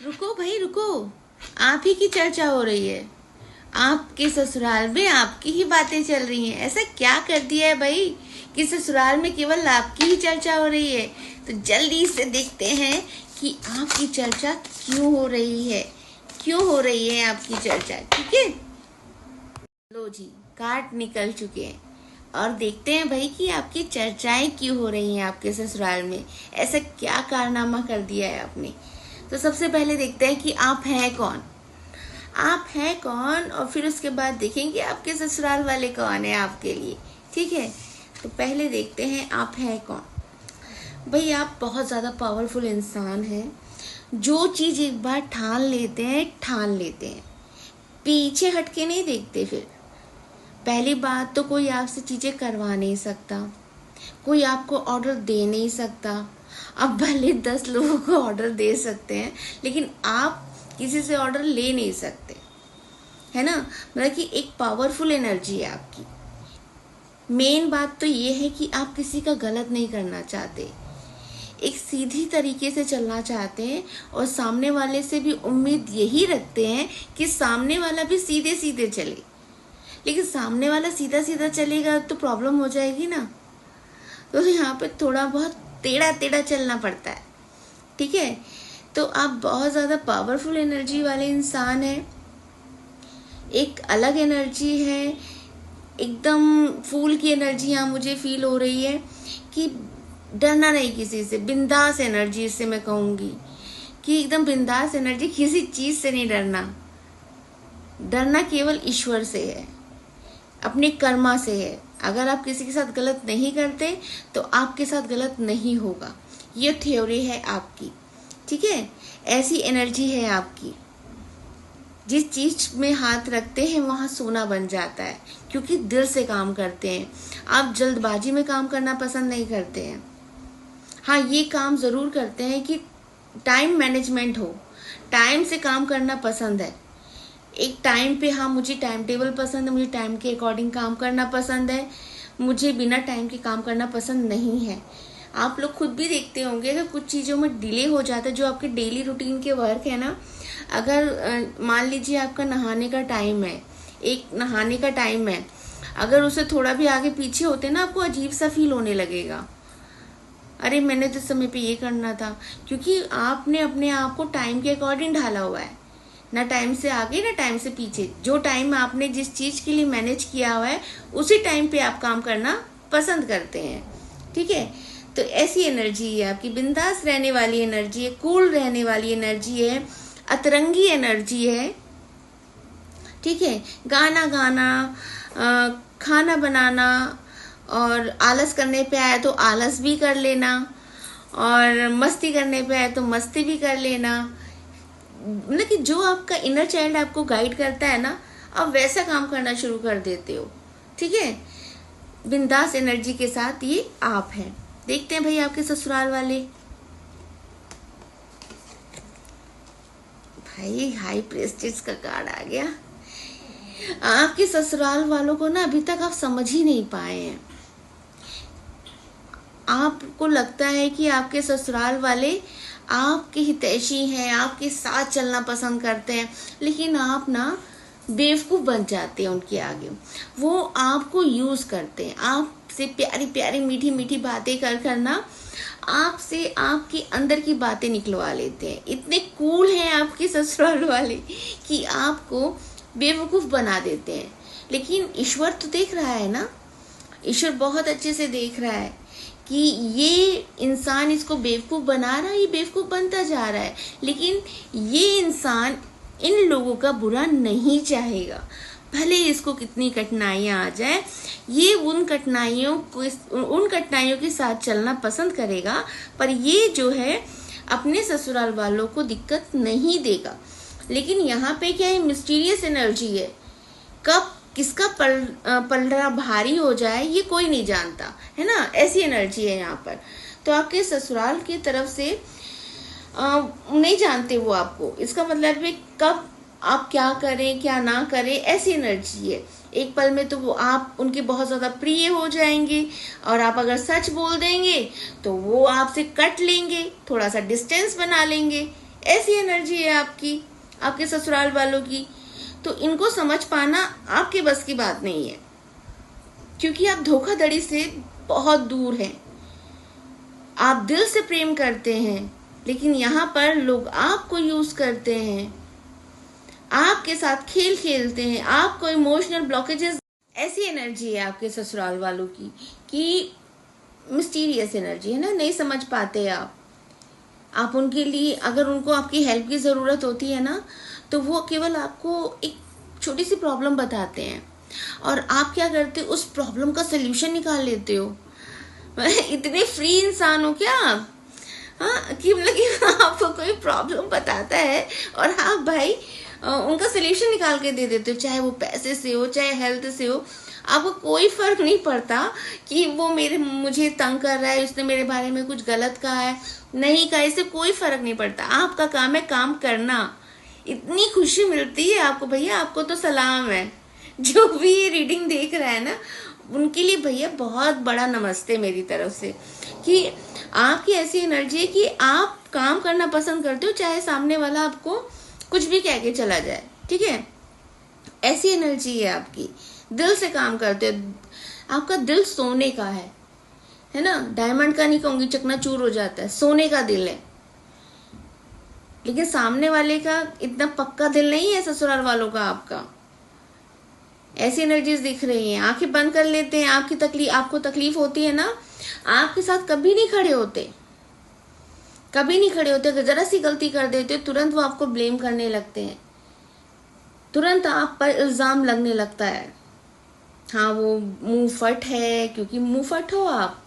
रुको भाई रुको। आप ही की चर्चा हो रही है। आपके ससुराल में आपकी ही बातें चल रही हैं। ऐसा क्या कर दिया है भाई कि ससुराल में केवल आपकी ही चर्चा हो रही है? तो जल्दी से देखते हैं कि आपकी चर्चा क्यों हो रही है, क्यों हो रही है आपकी चर्चा। ठीक है, लो जी, कार्ड निकल चुके हैं और देखते हैं भाई कि आपकी चर्चाएं क्यों हो रही हैं आपके ससुराल में। ऐसा क्या कारनामा कर दिया है आपने। तो सबसे पहले देखते हैं कि आप हैं कौन, आप हैं कौन, और फिर उसके बाद देखेंगे आपके ससुराल वाले कौन है आपके लिए। ठीक है, तो पहले देखते हैं आप हैं कौन। भाई आप बहुत ज़्यादा पावरफुल इंसान हैं। जो चीज़ एक बार ठान लेते हैं, पीछे हटके नहीं देखते। फिर पहली बात तो कोई आपसे चीज़ें करवा नहीं सकता, कोई आपको ऑर्डर दे नहीं सकता। अब भले 10 लोगों को ऑर्डर दे सकते हैं, लेकिन आप किसी से ऑर्डर ले नहीं सकते, है ना। मतलब कि एक पावरफुल एनर्जी है आपकी। मेन बात तो ये है कि आप किसी का गलत नहीं करना चाहते, एक सीधी तरीके से चलना चाहते हैं, और सामने वाले से भी उम्मीद यही रखते हैं कि सामने वाला भी सीधे सीधे चले। लेकिन सामने वाला सीधा सीधा चलेगा तो प्रॉब्लम हो जाएगी ना। तो यहाँ पे थोड़ा बहुत टेढ़ा टेढ़ा चलना पड़ता है। ठीक है, तो आप बहुत ज़्यादा पावरफुल एनर्जी वाले इंसान हैं। एक अलग एनर्जी है, एकदम फूल की एनर्जी यहाँ मुझे फील हो रही है कि डरना नहीं किसी से, बिंदास एनर्जी इससे मैं कहूँगी कि एकदम बिंदास एनर्जी। किसी चीज़ से नहीं डरना, डरना केवल ईश्वर से है, अपने कर्मा से है। अगर आप किसी के साथ गलत नहीं करते तो आपके साथ गलत नहीं होगा, ये थ्योरी है आपकी। ठीक है, ऐसी एनर्जी है आपकी। जिस चीज में हाथ रखते हैं वहाँ सोना बन जाता है, क्योंकि दिल से काम करते हैं। आप जल्दबाजी में काम करना पसंद नहीं करते हैं। हाँ, ये काम ज़रूर करते हैं कि टाइम मैनेजमेंट हो, टाइम से काम करना पसंद है। एक टाइम पे, हाँ मुझे टाइम टेबल पसंद है, मुझे टाइम के अकॉर्डिंग काम करना पसंद है, मुझे बिना टाइम के काम करना पसंद नहीं है। आप लोग खुद भी देखते होंगे अगर कुछ चीज़ों में डिले हो जाता है, जो आपके डेली रूटीन के वर्क है ना। अगर मान लीजिए आपका नहाने का टाइम है, एक नहाने का टाइम है, अगर उसे थोड़ा भी आगे पीछे होते ना, आपको अजीब सा फील होने लगेगा, अरे मैंने तो समय पे ये करना था। क्योंकि आपने अपने आप को टाइम के अकॉर्डिंग ढाला हुआ है, ना टाइम से आगे ना टाइम से पीछे। जो टाइम आपने जिस चीज़ के लिए मैनेज किया हुआ है, उसी टाइम पे आप काम करना पसंद करते हैं। ठीक है, तो ऐसी एनर्जी है आपकी, बिंदास रहने वाली एनर्जी है, कूल रहने वाली एनर्जी है, अतरंगी एनर्जी है। ठीक है, गाना गाना, खाना बनाना, और आलस करने पे आया तो आलस भी कर लेना, और मस्ती करने पे आया तो मस्ती भी कर लेना। मतलब कि जो आपका इनर चाइल्ड आपको गाइड करता है ना, आप वैसा काम करना शुरू कर देते हो। ठीक है, बिंदास एनर्जी के साथ ये आप हैं। देखते हैं भाई आपके ससुराल वाले। भाई हाई प्रेस्टीज का कार्ड आ गया। आपके ससुराल वालों को ना अभी तक आप समझ ही नहीं पाए हैं। आपको लगता है कि आपके ससुराल वाले आपके हितैषी हैं, आपके साथ चलना पसंद करते हैं, लेकिन आप ना बेवकूफ़ बन जाते हैं उनके आगे। वो आपको यूज़ करते हैं, आपसे प्यारी प्यारी मीठी मीठी बातें कर करना आपसे आपके अंदर की बातें निकलवा लेते हैं। इतने कूल हैं आपके ससुराल वाले कि आपको बेवकूफ़ बना देते हैं। लेकिन ईश्वर तो देख रहा है ना, ईश्वर बहुत अच्छे से देख रहा है कि ये इंसान इसको बेवकूफ़ बना रहा है, ये बेवकूफ़ बनता जा रहा है, लेकिन ये इंसान इन लोगों का बुरा नहीं चाहेगा। भले इसको कितनी कठिनाइयाँ आ जाए, ये उन कठिनाइयों के साथ चलना पसंद करेगा, पर ये जो है अपने ससुराल वालों को दिक्कत नहीं देगा। लेकिन यहाँ पे क्या है, मिस्टीरियस एनर्जी है। कब किसका पलड़ा भारी हो जाए ये कोई नहीं जानता, है ना। ऐसी एनर्जी है यहाँ पर। तो आपके ससुराल की तरफ से नहीं जानते वो आपको, इसका मतलब है कब आप क्या करें क्या ना करें, ऐसी एनर्जी है। एक पल में तो वो आप उनके बहुत ज़्यादा प्रिय हो जाएंगे, और आप अगर सच बोल देंगे तो वो आपसे कट लेंगे, थोड़ा सा डिस्टेंस बना लेंगे। ऐसी एनर्जी है आपकी, आपके ससुराल वालों की। तो इनको समझ पाना आपके बस की बात नहीं है, क्योंकि आप धोखाधड़ी से बहुत दूर हैं। आप दिल से प्रेम करते हैं, लेकिन यहाँ पर लोग आपको यूज करते हैं, आपके साथ खेल खेलते हैं, आपको इमोशनल ब्लॉकेजेस। ऐसी एनर्जी है आपके ससुराल वालों की कि मिस्टीरियस एनर्जी है ना, नहीं समझ पाते आप उनके लिए, अगर उनको आपकी हेल्प की ज़रूरत होती है ना, तो वो केवल आपको एक छोटी सी प्रॉब्लम बताते हैं और आप क्या करते हो, उस प्रॉब्लम का सोल्यूशन निकाल लेते हो। इतने फ्री इंसान हो क्या आप? हाँ, कि मतलब कि आपको कोई प्रॉब्लम बताता है और आप भाई उनका सोल्यूशन निकाल के दे देते हो, चाहे वो पैसे से हो, चाहे हेल्थ से हो। आपको कोई फर्क नहीं पड़ता कि वो मुझे तंग कर रहा है, उसने मेरे बारे में कुछ गलत कहा है, नहीं कहा, इससे कोई फर्क नहीं पड़ता। आपका काम है काम करना। इतनी खुशी मिलती है आपको भैया, आपको तो सलाम है। जो भी ये रीडिंग देख रहा है ना, उनके लिए भैया बहुत बड़ा नमस्ते मेरी तरफ से, कि आपकी ऐसी एनर्जी है कि आप काम करना पसंद करते हो, चाहे सामने वाला आपको कुछ भी कह के चला जाए, ठीक है। ऐसी एनर्जी है आपकी, दिल से काम करते हो। आपका दिल सोने का है ना, डायमंड का नहीं कहूंगी, चकनाचूर हो जाता है, सोने का दिल है। लेकिन सामने वाले का इतना पक्का दिल नहीं है, ससुराल वालों का आपका। ऐसी एनर्जीज दिख रही हैं, आंखें बंद कर लेते हैं। आपको तकलीफ होती है ना, आपके साथ कभी नहीं खड़े होते, कभी नहीं खड़े होते। अगर जरा सी गलती कर देते हो, तुरंत वो आपको ब्लेम करने लगते हैं, तुरंत आप पर इल्जाम लगने लगता है। हाँ, वो मुंह फट है, क्योंकि मुंह फट हो आप,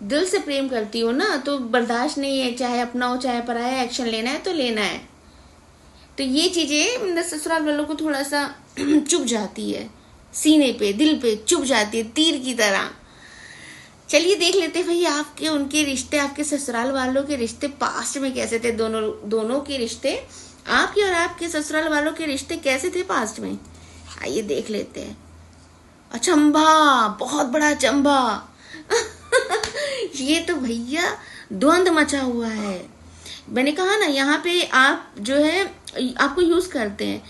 दिल से प्रेम करती हो ना, तो बर्दाश्त नहीं है, चाहे अपना हो चाहे पराया, एक्शन लेना है तो लेना है। तो ये चीजें ससुराल वालों को थोड़ा सा चुभ जाती है, सीने पे, दिल पे चुभ जाती है, तीर की तरह। चलिए देख लेते भाई आपके उनके रिश्ते, आपके ससुराल वालों के रिश्ते पास्ट में कैसे थे। दोनों के रिश्ते, आपके और आपके ससुराल वालों के रिश्ते कैसे थे पास्ट में, आइए देख लेते हैं। अचंभा, बहुत बड़ा अचंभा। ये तो भैया द्वंद मचा हुआ है। मैंने कहा ना, यहाँ पे आप जो है आपको यूज करते हैं,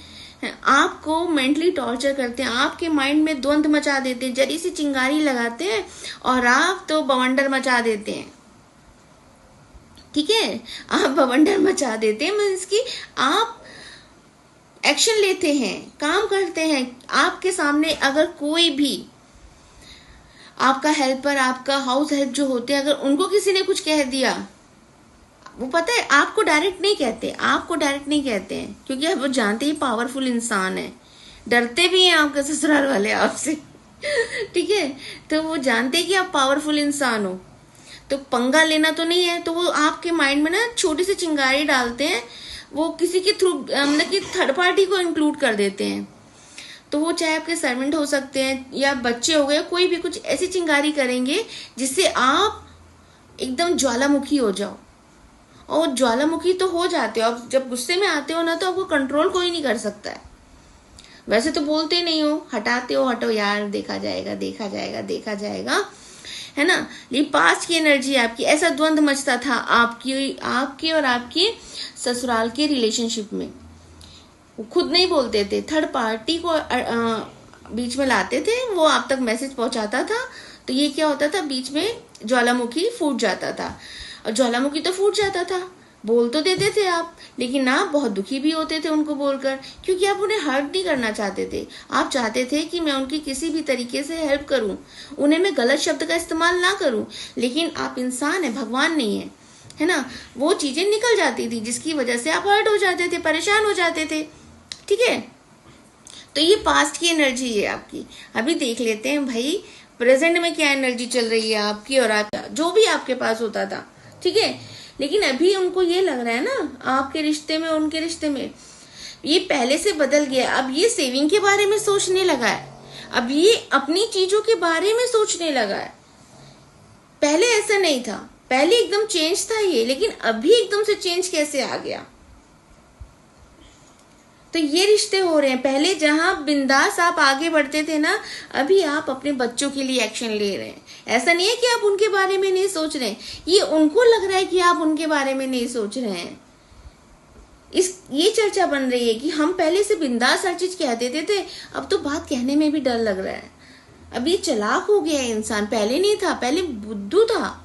आपको मेंटली टॉर्चर करते हैं, आपके माइंड में द्वंद मचा देते हैं, जरी सी चिंगारी लगाते हैं और आप तो बवंडर मचा देते हैं, ठीक है। आप बवंडर मचा देते हैं, मीन्स की आप एक्शन लेते हैं, काम करते हैं। आपके सामने अगर कोई भी आपका हेल्पर, आपका हाउस हेल्प जो होते हैं, अगर उनको किसी ने कुछ कह दिया, वो पता है आपको डायरेक्ट नहीं कहते हैं, क्योंकि वो जानते ही पावरफुल इंसान है, डरते भी हैं आपके ससुराल वाले आपसे। ठीक है, तो वो जानते हैं कि आप पावरफुल इंसान हो, तो पंगा लेना तो नहीं है। तो वो आपके माइंड में ना छोटी सी चिंगारी डालते हैं, वो किसी के थ्रू, मतलब कि थर्ड पार्टी को इंक्लूड कर देते हैं। तो वो चाहे आपके सर्वेंट हो सकते हैं या बच्चे हो गए, कोई भी कुछ ऐसी चिंगारी करेंगे जिससे आप एकदम ज्वालामुखी हो जाओ। और ज्वालामुखी तो हो जाते हो आप, जब गुस्से में आते हो ना, तो आपको कंट्रोल कोई नहीं कर सकता है। वैसे तो बोलते नहीं हो, हटाते हो, हटो यार, देखा जाएगा, है ना। लेकिन पास्ट की एनर्जी आपकी, ऐसा द्वंद मचता था आपकी और आपकी ससुराल के रिलेशनशिप में। वो खुद नहीं बोलते थे, थर्ड पार्टी को बीच में लाते थे, वो आप तक मैसेज पहुंचाता था। तो ये क्या होता था, बीच में ज्वालामुखी फूट जाता था। और ज्वालामुखी तो फूट जाता था, बोल तो देते थे आप, लेकिन आप बहुत दुखी भी होते थे उनको बोलकर, क्योंकि आप उन्हें हर्ट नहीं करना चाहते थे। आप चाहते थे कि मैं उनकी किसी भी तरीके से हेल्प करूं, उन्हें मैं गलत शब्द का इस्तेमाल ना करूं। लेकिन आप इंसान है, भगवान नहीं है ना। वो चीजें निकल जाती थी, जिसकी वजह से आप हर्ट हो जाते थे, परेशान हो जाते थे, ठीक है। तो ये पास्ट की एनर्जी है आपकी। अभी देख लेते हैं भाई प्रेजेंट में क्या एनर्जी चल रही है आपकी और आपका, जो भी आपके पास होता था, ठीक है। लेकिन अभी उनको ये लग रहा है ना, आपके रिश्ते में, उनके रिश्ते में ये पहले से बदल गया। अब ये सेविंग के बारे में सोचने लगा है, अब ये अपनी चीजों के बारे में सोचने लगा है। पहले ऐसा नहीं था, पहले एकदम चेंज था ये, लेकिन अभी एकदम से चेंज कैसे आ गया। तो ये रिश्ते हो रहे हैं। पहले जहां बिंदास आप आगे बढ़ते थे ना, अभी आप अपने बच्चों के लिए एक्शन ले रहे हैं। ऐसा नहीं है कि आप उनके बारे में नहीं सोच रहे हैं, ये उनको लग रहा है कि आप उनके बारे में नहीं सोच रहे हैं। ये चर्चा बन रही है कि हम पहले से बिंदास हर चीज कह देते थे, अब तो बात कहने में भी डर लग रहा है। अब ये चालाक हो गया है इंसान, पहले नहीं था, पहले बुद्धू था,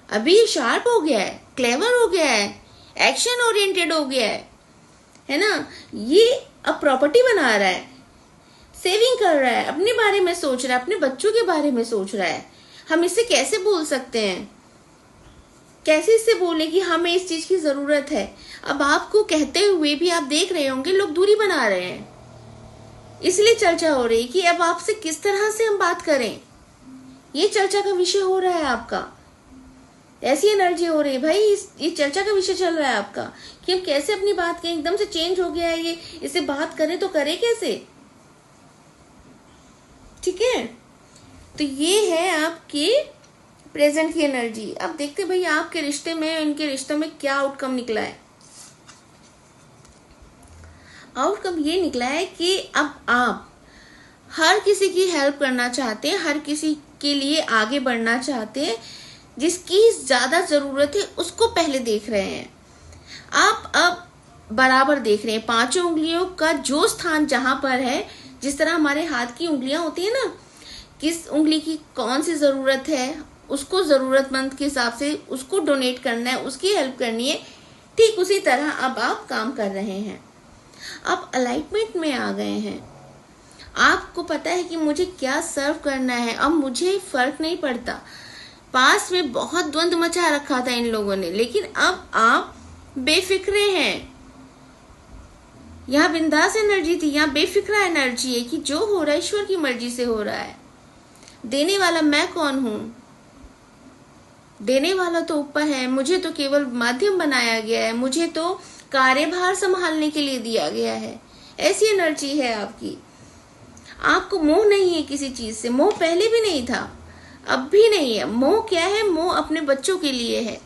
अभी ये शार्प हो गया है, क्लेवर हो गया है, एक्शन ओरिएंटेड हो गया है ना। ये अब प्रॉपर्टी बना रहा है, सेविंग कर रहा है, अपने बारे में सोच रहा है, अपने बच्चों के बारे में सोच रहा है। हम इससे कैसे बोल सकते हैं, कैसे इससे बोले कि हमें इस चीज की जरूरत है। अब आपको कहते हुए भी आप देख रहे होंगे लोग दूरी बना रहे हैं, इसलिए चर्चा हो रही कि अब आपसे किस तरह से हम बात करें, ये चर्चा का विषय हो रहा है आपका। ऐसी एनर्जी हो रही है भाई, ये चर्चा का विषय चल रहा है आपका कि हम कैसे अपनी बात करें। एकदम से चेंज हो गया है ये, इसे बात करें तो करें कैसे, ठीक है। तो ये है आपकी प्रेजेंट की एनर्जी। अब देखते भाई आपके रिश्ते में, इनके रिश्ते में क्या आउटकम निकला है। आउटकम ये निकला है कि अब आप हर किसी की हेल्प करना चाहते हैं, हर किसी के लिए आगे बढ़ना चाहते हैं, जिसकी ज्यादा जरूरत है उसको पहले देख रहे हैं आप। अब बराबर देख रहे हैं, पांचों उंगलियों का जो स्थान जहां पर है, जिस तरह हमारे हाथ की उंगलियां होती है ना, किस उंगली की कौन सी जरूरत है, उसको जरूरतमंद के हिसाब से उसको डोनेट करना है, उसकी हेल्प करनी है, ठीक उसी तरह अब आप काम कर रहे हैं। आप अलाइनमेंट में आ गए हैं, आपको पता है कि मुझे क्या सर्व करना है, अब मुझे फर्क नहीं पड़ता। पास में बहुत द्वंद मचा रखा था इन लोगों ने, लेकिन अब आप बेफिक्रे हैं। यहाँ बिंदास एनर्जी थी, यहाँ बेफिक्रा एनर्जी है कि जो हो रहा है ईश्वर की मर्जी से हो रहा है। देने वाला मैं कौन हूं, देने वाला तो ऊपर है, मुझे तो केवल माध्यम बनाया गया है, मुझे तो कार्यभार संभालने के लिए दिया गया है। ऐसी एनर्जी है आपकी। आपको मोह नहीं है किसी चीज से, मोह पहले भी नहीं था, अब भी नहीं है। मोह क्या है, मोह अपने बच्चों के लिए है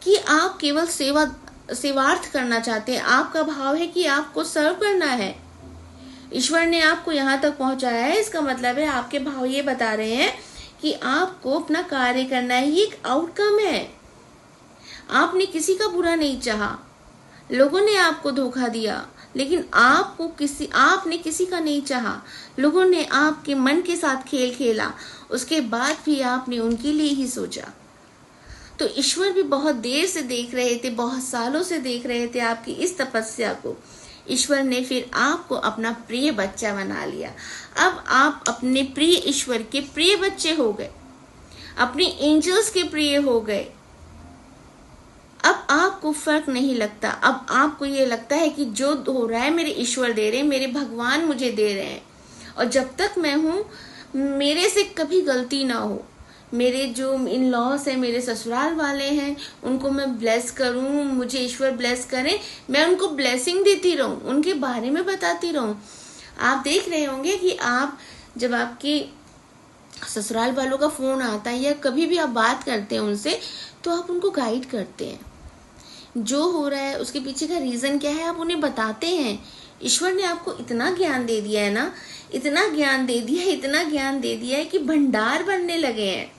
कि आप केवल सेवार्थ करना चाहते हैं। आपका भाव है कि आपको सर्व करना है। ईश्वर ने आपको यहाँ तक पहुंचाया है, इसका मतलब है आपके भाव ये बता रहे हैं कि आपको अपना कार्य करना है। ये एक आउटकम है। आपने किसी का बुरा नहीं चाहा, लोगों ने आपको धोखा दिया, लेकिन आपने किसी का नहीं चाहा। लोगों ने आपके मन के साथ खेल खेला, उसके बाद भी आपने उनके लिए ही सोचा। तो ईश्वर भी बहुत देर से देख रहे थे, बहुत सालों से देख रहे थे आपकी इस तपस्या को। ईश्वर ने फिर आपको अपना प्रिय बच्चा बना लिया। अब आप अपने प्रिय ईश्वर के प्रिय बच्चे हो गए, अपने एंजल्स के प्रिय हो गए। अब आपको फर्क नहीं लगता, अब आपको ये लगता है कि जो हो रहा है मेरे ईश्वर दे रहे हैं, मेरे भगवान मुझे दे रहे हैं, और जब तक मैं हूं मेरे से कभी गलती ना हो। मेरे जो इन लॉस है, मेरे ससुराल वाले हैं, उनको मैं ब्लेस करूं, मुझे ईश्वर ब्लेस करें, मैं उनको ब्लेसिंग देती रहूं, उनके बारे में बताती रहूं। आप देख रहे होंगे कि आप जब आपके ससुराल वालों का फोन आता है या कभी भी आप बात करते हैं उनसे, तो आप उनको गाइड करते हैं। जो हो रहा है उसके पीछे का रीजन क्या है आप उन्हें बताते हैं। ईश्वर ने आपको इतना ज्ञान दे दिया है ना, इतना ज्ञान दे दिया है, इतना ज्ञान दे दिया है कि भंडार बनने लगे हैं।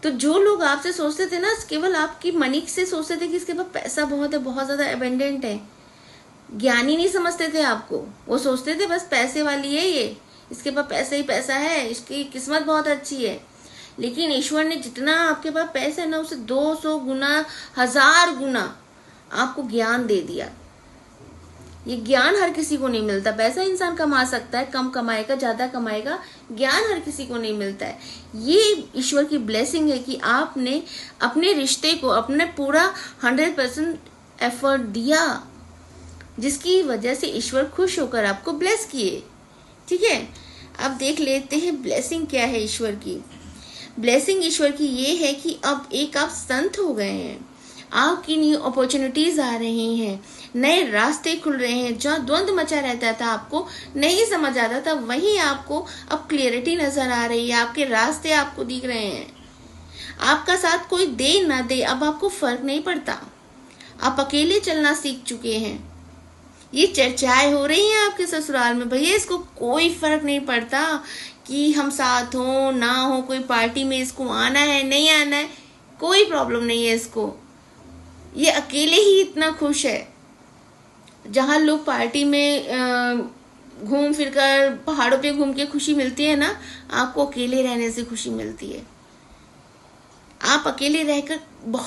तो जो लोग आपसे सोचते थे ना, केवल आपकी मनी से सोचते थे कि इसके पास पैसा बहुत है, बहुत ज्यादा एबेंडेंट है, ज्ञानी नहीं समझते थे आपको। वो सोचते थे बस पैसे वाली है ये, इसके पास पैसा ही पैसा है, इसकी किस्मत बहुत अच्छी है। लेकिन ईश्वर ने जितना आपके पास पैसा है ना, उसे 200 गुना, 1000 गुना आपको ज्ञान दे दिया। ये ज्ञान हर किसी को नहीं मिलता। पैसा इंसान कमा सकता है, कम कमाएगा, ज्यादा कमाएगा, ज्ञान हर किसी को नहीं मिलता है। ये ईश्वर की ब्लेसिंग है कि आपने अपने रिश्ते को अपने पूरा 100% एफर्ट दिया, जिसकी वजह से ईश्वर खुश होकर आपको ब्लेस किए। ठीक है, अब देख लेते हैं ब्लेसिंग क्या है ईश्वर की। ब्लेसिंग ईश्वर की ये है कि अब एक आप संत हो गए हैं, आपकी न्यू अपॉर्चुनिटीज आ रही हैं, नए रास्ते खुल रहे हैं। जहाँ द्वंद मचा रहता था, आपको नहीं समझ आता था, वहीं आपको अब क्लियरिटी नजर आ रही है, आपके रास्ते आपको दिख रहे हैं। आपका साथ कोई दे ना दे, अब आपको फर्क नहीं पड़ता, आप अकेले चलना सीख चुके हैं। ये चर्चाएं हो रही हैं आपके ससुराल में, भैया इसको कोई फर्क नहीं पड़ता कि हम साथ हो ना हो, कोई पार्टी में इसको आना है नहीं आना है, कोई प्रॉब्लम नहीं है इसको। ये अकेले ही इतना खुश है। जहाँ लोग पार्टी में घूम फिर कर पहाड़ों पे घूम के खुशी मिलती है ना, आपको अकेले रहने से खुशी मिलती है। आप अकेले रहकर बहुत